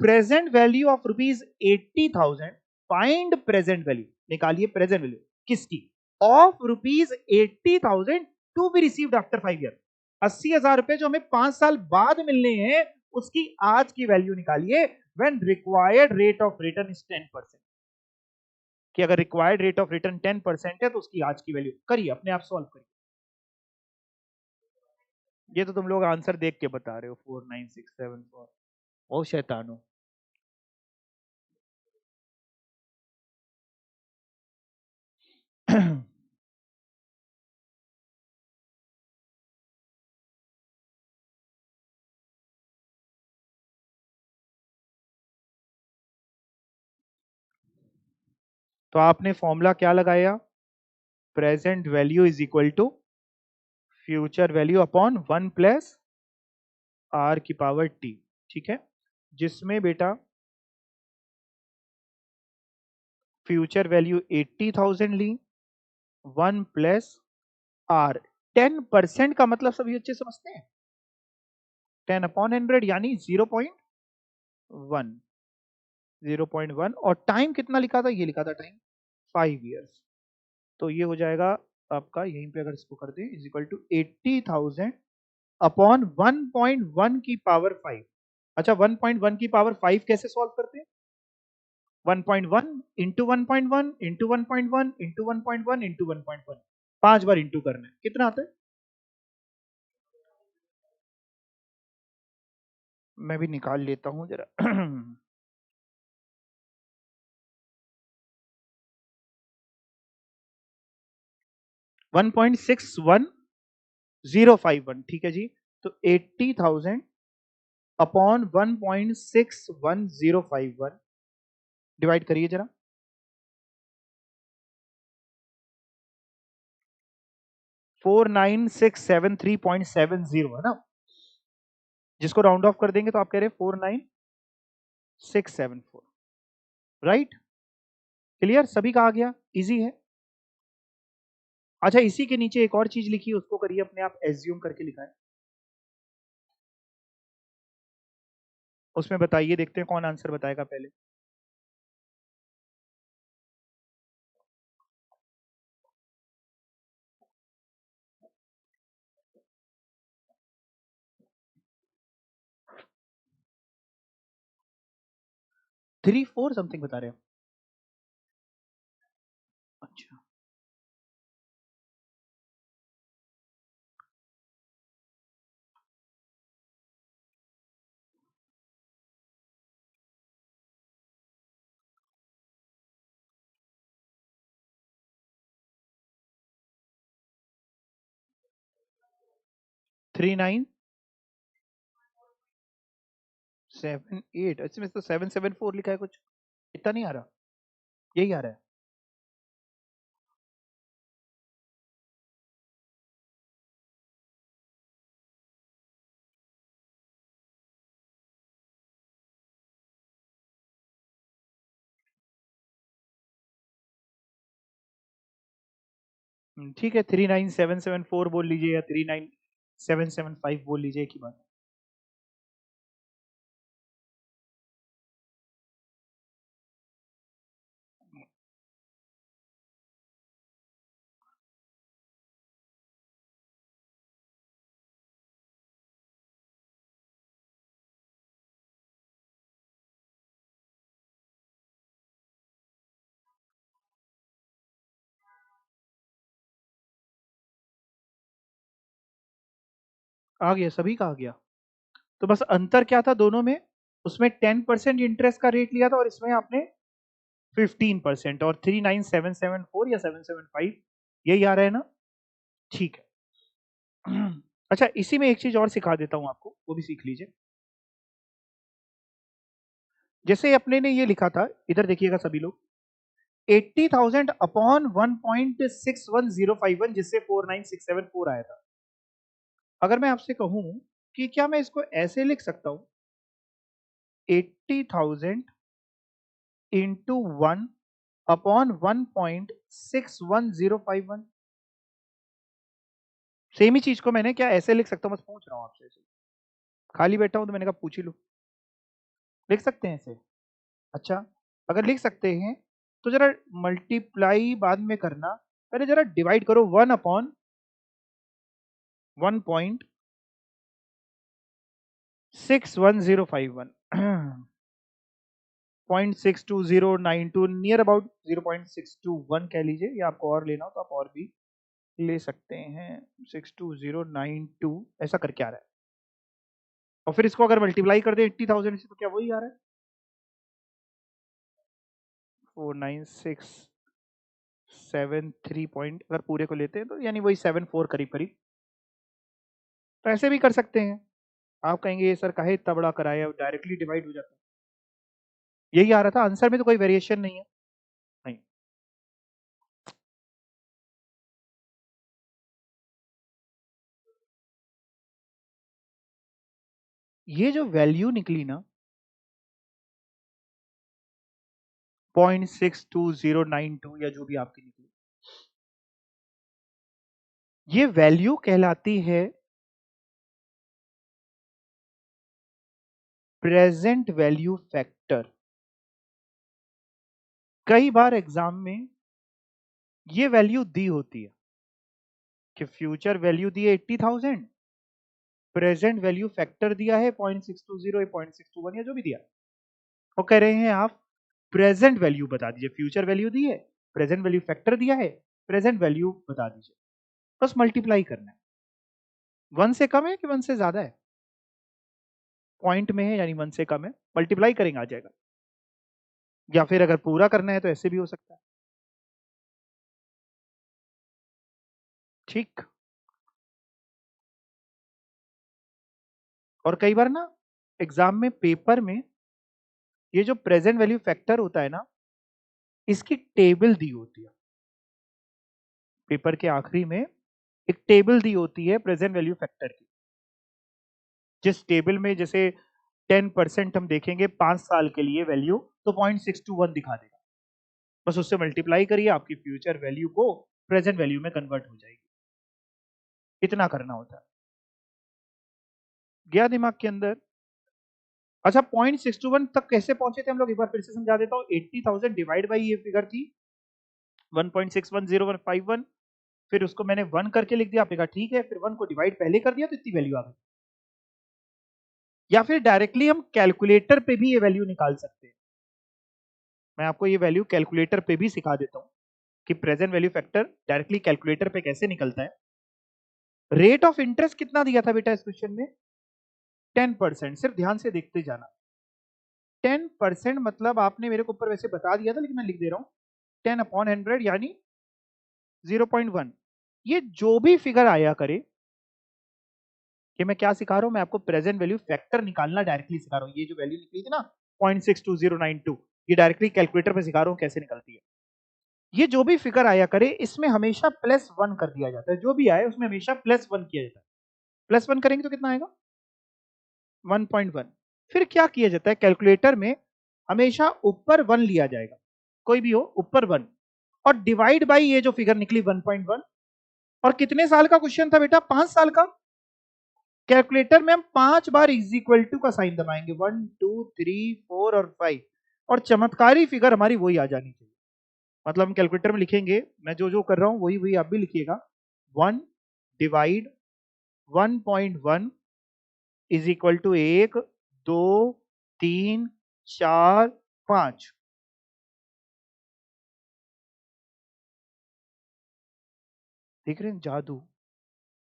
present value of ₹80,000। Find present value, निकालिए प्रेजेंट वैल्यू किसकी? Of ₹80,000 to be received after 5 year. 80,000 रुपए जो हमें 5 साल बाद मिलने हैं, उसकी आज की वैल्यू निकालिए। When required rate of return is 10%। कि अगर रिक्वायर्ड रेट ऑफ रिटर्न 10% है, तो उसकी आज की वैल्यू करिए, अपने आप सॉल्व करिए। ये तो तुम लोग आंसर देख के बता रहे हो, 49674। ओ शैतानो। तो आपने फॉर्मूला क्या लगाया? Present value is equal to future value upon 1 + r⁻t, ठीक है। जिसमें बेटा फ्यूचर वैल्यू 80,000 ली, 1 + r। 10% का मतलब सभी अच्छे समझते हैं? 10/100 यानी 0.1। 0.1, और टाइम कितना लिखा था? ये लिखा था टाइम 5 ईयर्स। तो ये हो जाएगा आपका, यहीं पे अगर इसको कर दें, इज इक्वल टू 80,000 अपॉन 1.1 की पावर 5। अच्छा, 1.1 की पावर 5 कैसे सॉल्व करते हैं? 1.1 into 1.1 into 1.1 into 1.1 into 1.1, 5 bar into करना है। कितना आता है? मैं भी निकाल लेता हूं जरा। 1.61051, ठीक है जी। तो 80,000 अपॉन 1.61051 डिवाइड करिए जरा। 49673.70 है ना, जिसको राउंड ऑफ कर देंगे तो आप कह रहे हैं 49674, राइट? क्लियर? सभी का आ गया? इजी है। अच्छा, इसी के नीचे एक और चीज लिखी है, उसको करिए अपने आप एज्यूम करके लिखा है। उसमें बताइए, देखते हैं कौन आंसर बताएगा पहले। थ्री फोर समथिंग बता रहे हैं। अच्छा, 3978। इसमें तो 774 लिखा है कुछ, इतना नहीं आ रहा, यही आ रहा है। ठीक है, 39774 बोल लीजिए या 39775 बोल लीजिए, एक ही बात। आ गया, सभी का आ गया। तो बस अंतर क्या था दोनों में, उसमें 10% इंटरेस्ट का रेट लिया था और इसमें आपने 15%, और 39774 या 775 यही आ रहा है ना? ठीक है। अच्छा, इसी में एक चीज और सिखा देता हूं आपको, वो भी सीख लीजिए। जैसे अपने ने ये लिखा था, इधर देखिएगा सभी लोग, 80,000 अपॉन 1.6105 जिससे 49674 आया था। अगर मैं आपसे कहूं कि क्या मैं इसको ऐसे लिख सकता हूं, 80,000 इंटू 1 अपॉन 1.61051। सेम ही चीज को मैंने क्या ऐसे लिख सकता हूं, बस पूछ रहा हूं आपसे। खाली बैठा हूं तो मैंने कहा पूछ ही लो। लिख सकते हैं ऐसे? अच्छा, अगर लिख सकते हैं तो जरा मल्टीप्लाई बाद में करना, पहले जरा डिवाइड करो। 1 अपॉन 1.61051 0.62092 नियर अबाउट 0.621 कह लीजिए, या आपको और लेना हो तो आप और भी ले सकते हैं। 62092 ऐसा करके आ रहा है, और फिर इसको अगर मल्टीप्लाई कर दे 80,000 से तो क्या वही आ रहा है, 49673 पॉइंट। अगर पूरे को लेते हैं तो यानी वही 74 करीब करीब। तो ऐसे भी कर सकते हैं। आप कहेंगे ये सर काहे इतना बड़ा कराया, डायरेक्टली डिवाइड हो जाता है। यही आ रहा था आंसर में, तो कोई वेरिएशन नहीं है। नहीं, ये जो वैल्यू निकली ना 0.62092 या जो भी आपकी निकली, ये वैल्यू कहलाती है प्रेजेंट वैल्यू फैक्टर। कई बार एग्जाम में ये वैल्यू दी होती है कि फ्यूचर वैल्यू दी है 80,000, प्रेजेंट वैल्यू फैक्टर दिया है 0.620 0.621 या जो भी दिया, वो कह रहे हैं आप प्रेजेंट वैल्यू बता दीजिए। फ्यूचर वैल्यू दी है, प्रेजेंट वैल्यू फैक्टर दिया है, प्रेजेंट वैल्यू बता दीजिए। बस मल्टीप्लाई करना है। 1 से कम है कि 1 से ज्यादा है? पॉइंट में है यानी 1 से कम है, मल्टीप्लाई करेंगे आ जाएगा। या फिर अगर पूरा करना है तो ऐसे भी हो सकता है। ठीक। और कई बार ना एग्जाम में पेपर में ये जो प्रेजेंट वैल्यू फैक्टर होता है ना, इसकी टेबल दी होती है। पेपर के आखिरी में एक टेबल दी होती है प्रेजेंट वैल्यू फैक्टर की, जिस टेबल में जैसे 10% हम देखेंगे 5 साल के लिए वैल्यू, तो 0.621 दिखा देगा। बस उससे मल्टीप्लाई करिए, आपकी फ्यूचर वैल्यू को प्रेजेंट वैल्यू में कन्वर्ट हो जाएगी। इतना करना होता है। गया दिमाग के अंदर? अच्छा, 0.621 तक कैसे पहुंचे थे हम लोग, एक बार फिर से समझा देता हूँ। 80,000 डिवाइड बाई ये फिगर थी 1.610151, फिर उसको मैंने 1 करके लिख दिया। आपने कहा ठीक है, फिर 1 को डिवाइड पहले कर दिया तो इतनी वैल्यू आ गई। या फिर डायरेक्टली हम कैलकुलेटर पे भी ये वैल्यू निकाल सकते हैं। मैं आपको ये वैल्यू कैलकुलेटर पे भी सिखा देता हूं कि present value factor directly calculator पे कैसे निकलता है। रेट ऑफ इंटरेस्ट कितना दिया था बेटा इस क्वेश्चन में? 10%। सिर्फ ध्यान से देखते जाना। 10% मतलब आपने मेरे को ऊपर वैसे बता दिया था, लेकिन मैं लिख दे रहा हूं, 10/100 यानी 0.1। ये जो भी फिगर आया करे, कि मैं क्या सिखा रहा हूं, मैं आपको प्रेजेंट वैल्यू फैक्टर निकालना डायरेक्टली सिखा रहा हूं। ये जो वैल्यू निकली थी ना 0.62092, ये डायरेक्टली कैलकुलेटर पे सिखा रहा हूं कैसे निकलती है। ये जो भी फिगर आया करे, इसमें हमेशा +1 कर दिया जाता है। जो भी आए उसमें हमेशा +1 किया जाता है। +1 करेंगे तो कितना आएगा? 1.1। फिर क्या किया जाता है कैलकुलेटर में, हमेशा ऊपर 1 लिया जाएगा, कोई भी हो ऊपर 1, और डिवाइड बाई ये जो फिगर निकली 1.1, और कितने साल का क्वेश्चन था बेटा? 5 साल का। कैलकुलेटर में हम 5 बार इज इक्वल टू का साइन दबाएंगे, 1 2 3 4 और 5, और चमत्कारी फिगर हमारी वही आ जानी चाहिए। मतलब हम कैलकुलेटर में लिखेंगे, मैं जो जो कर रहा हूं वही वही आप भी लिखिएगा। 1 डिवाइड 1.1 इज इक्वल टू 1 2 3 4 5। देख रहे हैं जादू?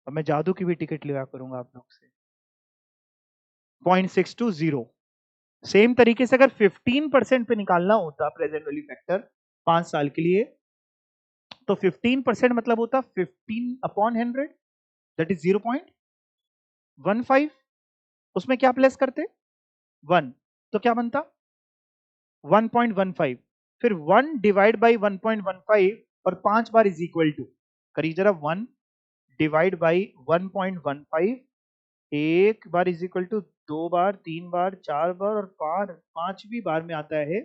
अब मैं जादू की भी टिकट लिया करूंगा आप लोग से। 0.620। सेम तरीके से अगर 15% पे निकालना होता प्रेजेंट वैल्यू फैक्टर 5 साल के लिए, तो 15% मतलब होता 15/100, दैट इज 0.15। उसमें क्या प्लेस करते? 1, तो क्या बनता? 1.15। फिर 1 डिवाइड बाई 1.15 और 5 बार इज इक्वल टू, करिए जरा, 1 डिवाइड बाई 1.15, एक बार इज इक्वल टू 2 बार, 3 बार, 4 बार और 5वीं बार में आता है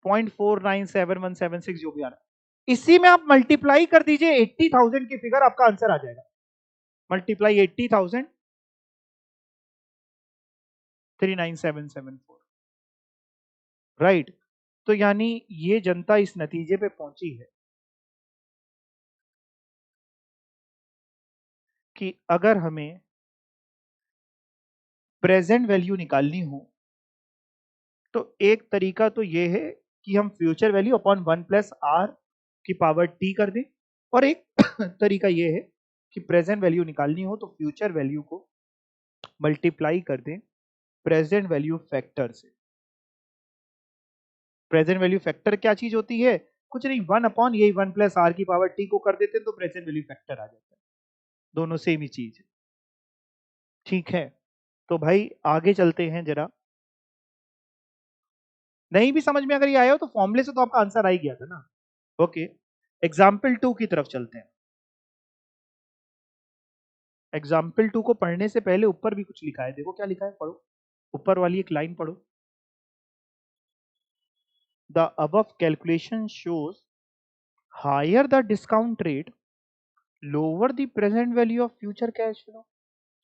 0.497176, जो भी आ रहा है। इसी में आप मल्टीप्लाई कर दीजिए 80,000 की फिगर, आपका आंसर आ जाएगा। Multiply 80,000 39774, right. तो यानी ये जनता इस नतीजे पे पहुंची है कि अगर हमें प्रेजेंट वैल्यू निकालनी हो तो एक तरीका तो ये है कि हम फ्यूचर वैल्यू अपॉन 1 + r की पावर t कर दें, और एक तरीका ये है कि प्रेजेंट वैल्यू निकालनी हो तो फ्यूचर वैल्यू को मल्टीप्लाई कर दें प्रेजेंट वैल्यू फैक्टर से। प्रेजेंट वैल्यू फैक्टर क्या चीज होती है? कुछ नहीं, 1 अपॉन यही 1 + r की पावर t को कर देते हैं तो प्रेजेंट वैल्यू फैक्टर आ जाता है। दोनों सेम ही चीज है, ठीक है। तो भाई आगे चलते हैं जरा। नहीं भी समझ में अगर ये आया हो तो फॉर्मूले से तो आपका आंसर आ ही गया था ना। ओके, एग्जाम्पल 2 की तरफ चलते हैं। एग्जाम्पल 2 को पढ़ने से पहले ऊपर भी कुछ लिखा है, देखो क्या लिखा है, पढ़ो। ऊपर वाली एक लाइन पढ़ो। The above calculation shows higher the discount rate lower the present value of future cash flow.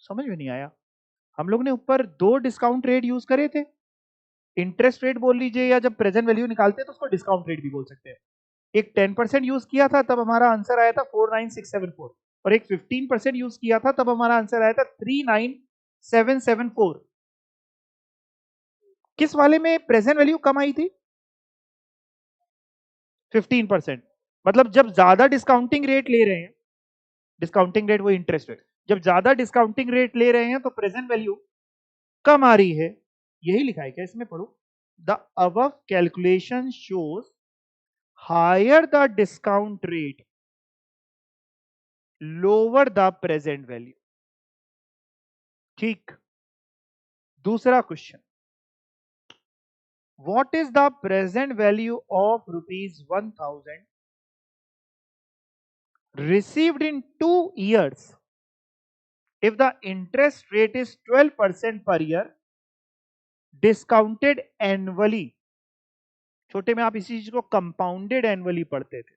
समझ में नहीं आया? हम लोग ने ऊपर 2 डिस्काउंट रेट यूज करे थे, इंटरेस्ट रेट बोल लीजिए, या जब प्रेजेंट वैल्यू निकालते हैं तो उसको डिस्काउंट रेट भी बोल सकते हैं। एक 10% यूज किया था तब हमारा आंसर आया था 49674, और एक 15% यूज किया था तब हमारा आंसर आया था 39774। किस वाले में प्रेजेंट वैल्यू कम आई थी? 15%। मतलब जब ज्यादा डिस्काउंटिंग रेट ले रहे हैं, डिस्काउंटिंग रेट वो इंटरेस्ट रेट, जब ज्यादा डिस्काउंटिंग रेट ले रहे हैं तो प्रेजेंट वैल्यू कम आ रही है। यही लिखा है क्या इसमें? पढ़ो। The above calculation shows higher the discount rate lower the present value. ठीक। दूसरा question, what is the present value of ₹1,000 received in 2 years if the interest rate is 12% per year discounted annually? छोटे में आप इसी चीज को compounded annually पढ़ते थे।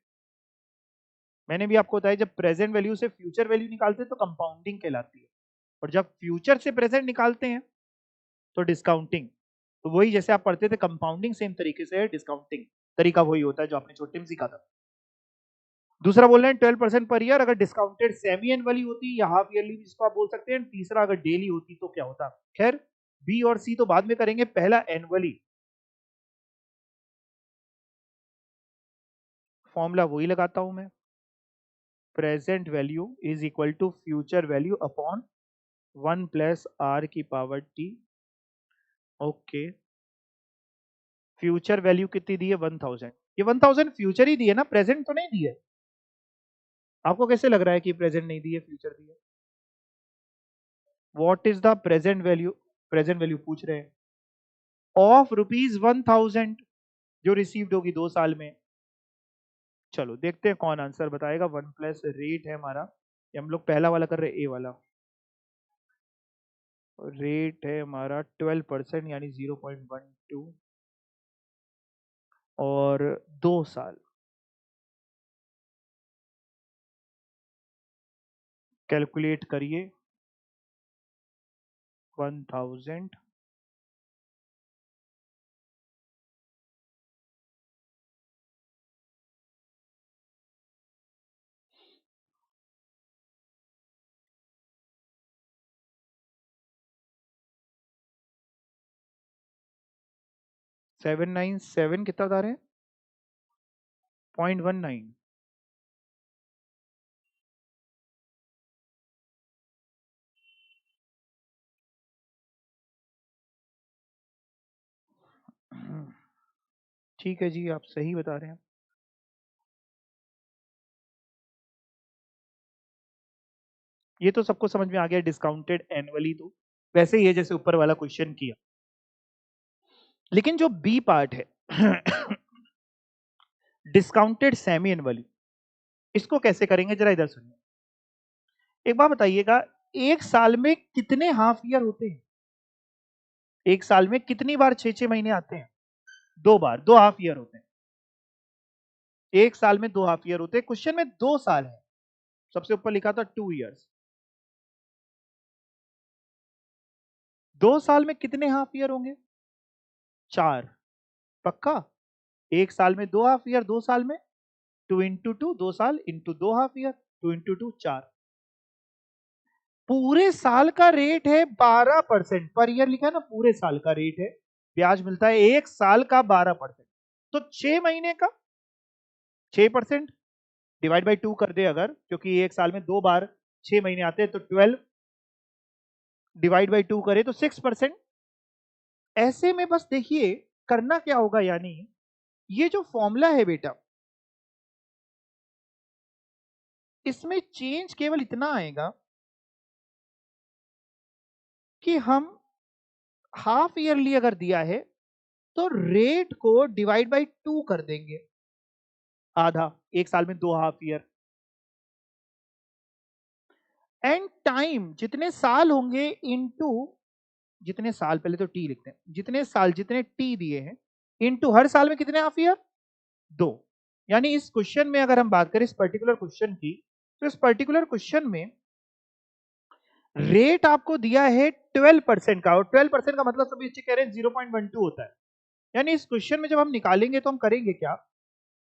मैंने भी आपको बताया जब प्रेजेंट वैल्यू से फ्यूचर वैल्यू निकालते हैं तो कंपाउंडिंग कहलाती है, और जब फ्यूचर से प्रेजेंट निकालते हैं तो डिस्काउंटिंग। तो वही जैसे आप पढ़ते थे कंपाउंडिंग, सेम तरीके से है डिस्काउंटिंग, तरीका वही होता है जो आपने छोटे में सीखा था। दूसरा बोल रहे हैं 12% पर ईयर, अगर डिस्काउंटेड सेमी एनुअली होती या हाफ ईयरली भी इसको आप बोल सकते हैं। तीसरा अगर डेली होती तो क्या होता? खैर बी और सी तो बाद में करेंगे, पहला एनुअली। फॉर्मूला वही लगाता हूं मैं, present value is equal to future value upon 1 + r की power t। Okay, future value कितनी दी है? 1000। ये 1000 फ्यूचर ही दी है ना, प्रेजेंट तो नहीं दी है। आपको कैसे लग रहा है कि प्रेजेंट नहीं दी है, फ्यूचर दी है? What is the present value? Present value पूछ रहे हैं ऑफ ₹1000 जो रिसीव्ड होगी 2 साल में। चलो देखते हैं कौन आंसर बताएगा। 1 + रेट है हमारा, ये हम लोग पहला वाला कर रहे हैं, ए वाला। रेट है हमारा 12% यानी 0.12, और 2 साल। कैलकुलेट करिए 1000 797 कितना बता रहे हैं? 0.19। ठीक है जी, आप सही बता रहे हैं। ये तो सबको समझ में आ गया, डिस्काउंटेड एनुअली तो वैसे ही है जैसे ऊपर वाला क्वेश्चन किया। लेकिन जो बी पार्ट है डिस्काउंटेड सेमी एनुअली, इसको कैसे करेंगे जरा इधर सुनिए। एक बात बताइएगा, एक साल में कितने हाफ ईयर होते हैं? एक साल में कितनी बार 6-6 महीने आते हैं? 2 बार, 2 हाफ ईयर होते हैं। एक साल में 2 हाफ ईयर होते हैं। क्वेश्चन में 2 साल है, सबसे ऊपर लिखा था 2 इयर्स। 2 साल में कितने हाफ ईयर होंगे? 4। पक्का? एक साल में 2 हाफ ईयर, 2 साल में 2 × 2 2 साल इंटू 2 हाफ ईयर, 2 × 2 4। पूरे साल का रेट है 12% पर ईयर, लिखा है ना, पूरे साल का रेट है, ब्याज मिलता है एक साल का 12%। तो 6 महीने का 6% डिवाइड बाई 2 कर दे अगर, क्योंकि एक साल में 2 बार 6 महीने आते हैं, तो 12 डिवाइड बाई 2 करे तो 6%। ऐसे में बस देखिए करना क्या होगा, यानी ये जो फॉर्मूला है बेटा, इसमें चेंज केवल इतना आएगा कि हम हाफ ईयरली अगर दिया है तो रेट को डिवाइड बाई 2 कर देंगे, आधा, एक साल में 2 हाफ ईयर। एंड टाइम जितने साल होंगे इनटू जितने साल, पहले तो टी लिखते हैं, जितने साल जितने टी दिए हैं इनटू हर साल में कितने हाफ ईयर? 2। यानी इस क्वेश्चन में अगर हम बात करें इस पर्टिकुलर क्वेश्चन की, तो इस पर्टिकुलर क्वेश्चन में रेट आपको दिया है 12% का, और 12% का मतलब सभी बच्चे कह रहे हैं 0.12 होता है। यानी इस क्वेश्चन में जब हम निकालेंगे तो हम करेंगे क्या,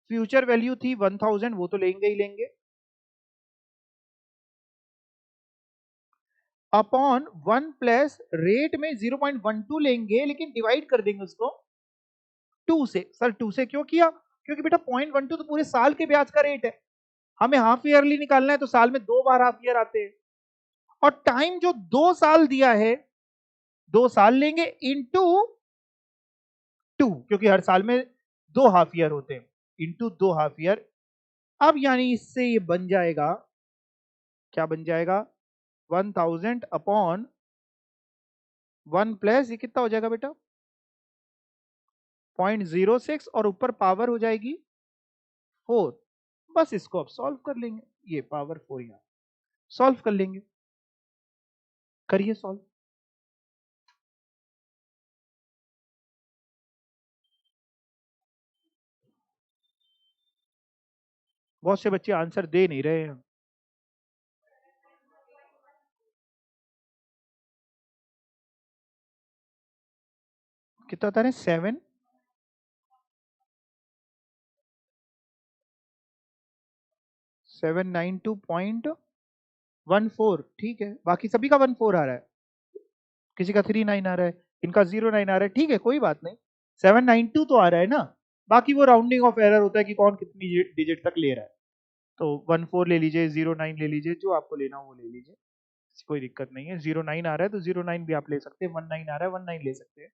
फ्यूचर वैल्यू थी 1000, वो तो लेंगे ही लेंगे, अपॉन 1 प्लस रेट में 0.12 लेंगे, लेकिन डिवाइड कर देंगे उसको 2 से। सर 2 से क्यों किया? क्योंकि बेटा 0.12 तो पूरे साल के ब्याज का रेट है, हमें हाफ ईयरली निकालना है, तो साल में 2 बार हाफ ईयर आते हैं, और टाइम जो 2 साल दिया है, 2 साल लेंगे इंटू 2, क्योंकि हर साल में 2 हाफ ईयर होते हैं, इंटू 2 हाफ ईयर। अब यानी इससे ये बन जाएगा, क्या बन जाएगा, 1000 अपॉन 1 प्लस, ये कितना हो जाएगा बेटा, 0.06, और ऊपर पावर हो जाएगी 4। बस इसको अब सॉल्व कर लेंगे, ये पावर 4 यहां सॉल्व कर लेंगे। करिए सॉल्व। बहुत से बच्चे आंसर दे नहीं रहे हैं। कितना था, 792.14, ठीक है, बाकी सभी का 14 आ रहा है, किसी का 39 आ रहा है, इनका 09 आ रहा है, ठीक है कोई बात नहीं, 792 तो आ रहा है ना। बाकी वो राउंडिंग ऑफ एरर होता है कि कौन कितनी डिजिट तक ले रहा है, तो 14 ले लीजिए, 09 ले लीजिए, जो आपको लेना हो वो ले लीजिए, कोई दिक्कत नहीं है। 09 आ रहा है तो 09 भी आप ले सकते हैं, 19 आ रहा है 19 ले सकते हैं।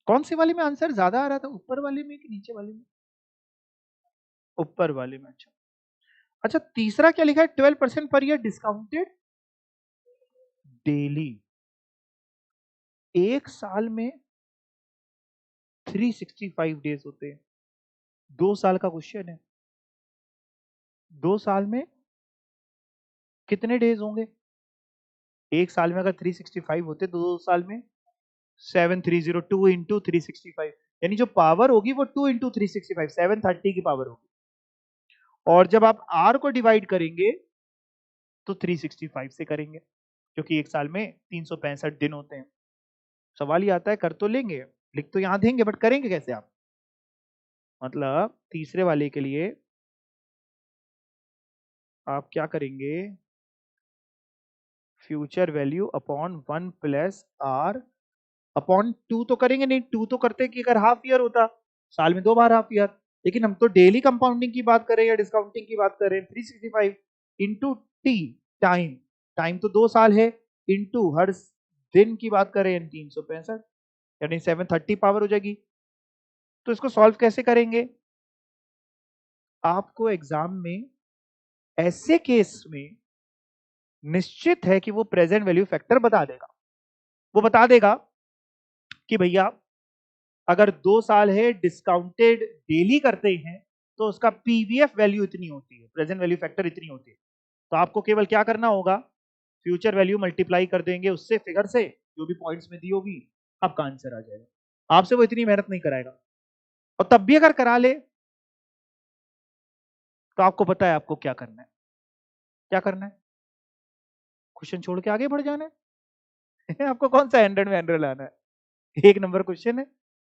कौन से वाले में आंसर ज्यादा आ रहा था, ऊपर वाले में कि नीचे वाले में? ऊपर वाले में, अच्छा। अच्छा, तीसरा क्या लिखा है, 12% पर ईयर डिस्काउंटेड डेली। एक साल में 365 डेज होते हैं, 2 साल का क्वेश्चन है, 2 साल में कितने डेज होंगे? एक साल में अगर 365 होते तो 2 साल में 7302 इंटू 365, यानी जो पावर होगी वो 2 इंटू 365, 730 की पावर होगी। और जब आप आर को डिवाइड करेंगे तो 365 से करेंगे, क्योंकि एक साल में 365 दिन होते हैं। सवाल ये आता है कर तो लेंगे, लिख तो यहां देंगे, बट करेंगे कैसे आप? मतलब तीसरे वाले के लिए आप क्या करेंगे, future value upon 1 plus R upon 2 तो करेंगे नहीं, 2 तो करते कि अगर हाफ ईयर होता, साल में 2 बार हाफ ईयर, लेकिन हम तो डेली कंपाउंडिंग की बात कर रहे हैं या डिस्काउंटिंग की बात कर रहे हैं। 365 इंटू टी, टाइम, टाइम तो 2 साल है, इंटू हर दिन की बात कर रहे हैं 365, यानी 730 पावर हो जाएगी। तो इसको सॉल्व कैसे करेंगे? आपको एग्जाम में ऐसे केस में निश्चित है कि वो प्रेजेंट वैल्यू फैक्टर बता देगा। वो बता देगा कि भैया अगर 2 साल है डिस्काउंटेड डेली करते हैं तो उसका पीवीएफ वैल्यू इतनी होती है, प्रेजेंट वैल्यू फैक्टर इतनी होती है। तो आपको केवल क्या करना होगा, फ्यूचर वैल्यू मल्टीप्लाई कर देंगे उससे, फिगर से जो भी पॉइंट्स में दी होगी, आपका आंसर आ जाएगा। आपसे वो इतनी मेहनत नहीं कराएगा, और तब भी अगर करा ले तो आपको पता है आपको क्या करना है। क्या करना है? क्वेश्चन छोड़ के आगे बढ़ जाना है। आपको कौन सा 100 में 100 लाना है? एक नंबर क्वेश्चन है,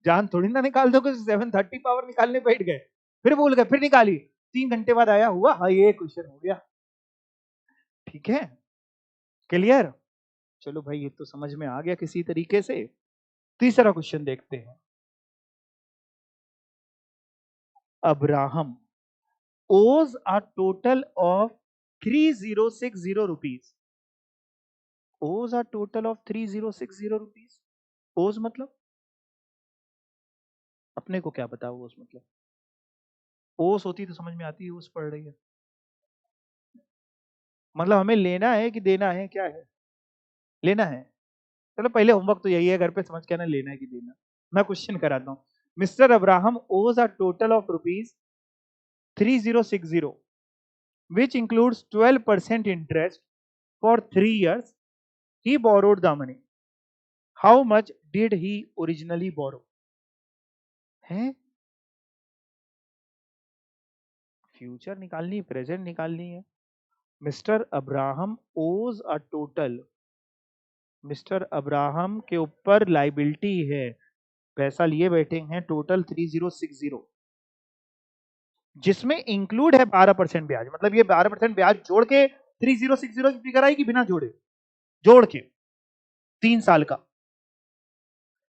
जान थोड़ी ना निकाल दो, 730 पावर निकालने बैठ गए, फिर भूल गए, फिर निकाली, 3 घंटे बाद आया हुआ, हाँ ये क्वेश्चन हो गया। ठीक है, क्लियर? चलो भाई ये तो समझ में आ गया किसी तरीके से। तीसरा क्वेश्चन देखते हैं। Abraham owes a total of 3060 rupees, owes a total of 3060 rupees। ओज मतलब अपने को क्या पता ओस मतलब? ओस होती तो समझ में आती है, ओस पढ़ रही है, मतलब हमें लेना है कि देना है, क्या है? लेना है। चलो पहले होमवर्क तो यही है, घर पे समझ के आना लेना है कि देना। मैं क्वेश्चन कराता हूँ। मिस्टर अब्राहम ओज a total of rupees 3060 which includes 12% interest for 3 years. He borrowed the money. How much did he originally borrow? है, फ्यूचर निकालनी, प्रेजेंट निकालनी है। मिस्टर अब्राहम ओज अ टोटल, मिस्टर अब्राहम के ऊपर लाइबिलिटी है, पैसा लिए बैठे हैं टोटल 3060, जिसमें इंक्लूड है 12% ब्याज। मतलब ये 12% ब्याज जोड़ के 3060 की फिगर आएगी, बिना जोड़े, जोड़ के 3 साल का।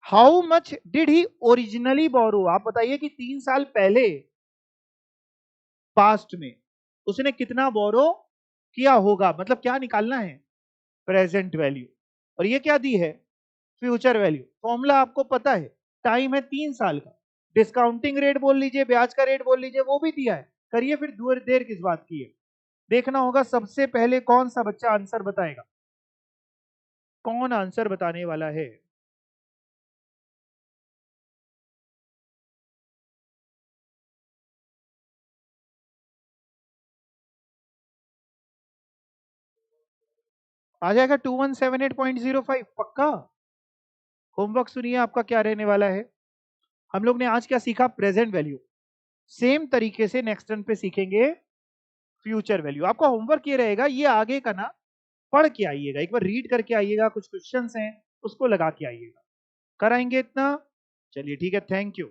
How much did he originally borrow, आप बताइए कि 3 साल पहले पास्ट में उसने कितना बोरो किया होगा। मतलब क्या निकालना है? Present value. और ये क्या दी है? Future value. फॉर्मूला आपको पता है, टाइम है 3 साल का, डिस्काउंटिंग रेट बोल लीजिए, ब्याज का रेट बोल लीजिए, वो भी दिया है। करिए फिर, दूर देर किस बात की है। देखना होगा सबसे पहले कौन सा बच्चा आंसर बताएगा, कौन आंसर बताने वाला है। आ जाएगा 2178.05 पक्का। होमवर्क सुनिए, आपका क्या रहने वाला है। हम लोग ने आज क्या सीखा? Present value. सेम तरीके से नेक्स्ट टर्न पे सीखेंगे फ्यूचर वैल्यू। आपका होमवर्क ये रहेगा, ये आगे का ना पढ़ के आइएगा, एक बार रीड करके आइएगा, कुछ क्वेश्चंस हैं उसको लगा के आइएगा। कराएंगे इतना? चलिए ठीक है, थैंक यू।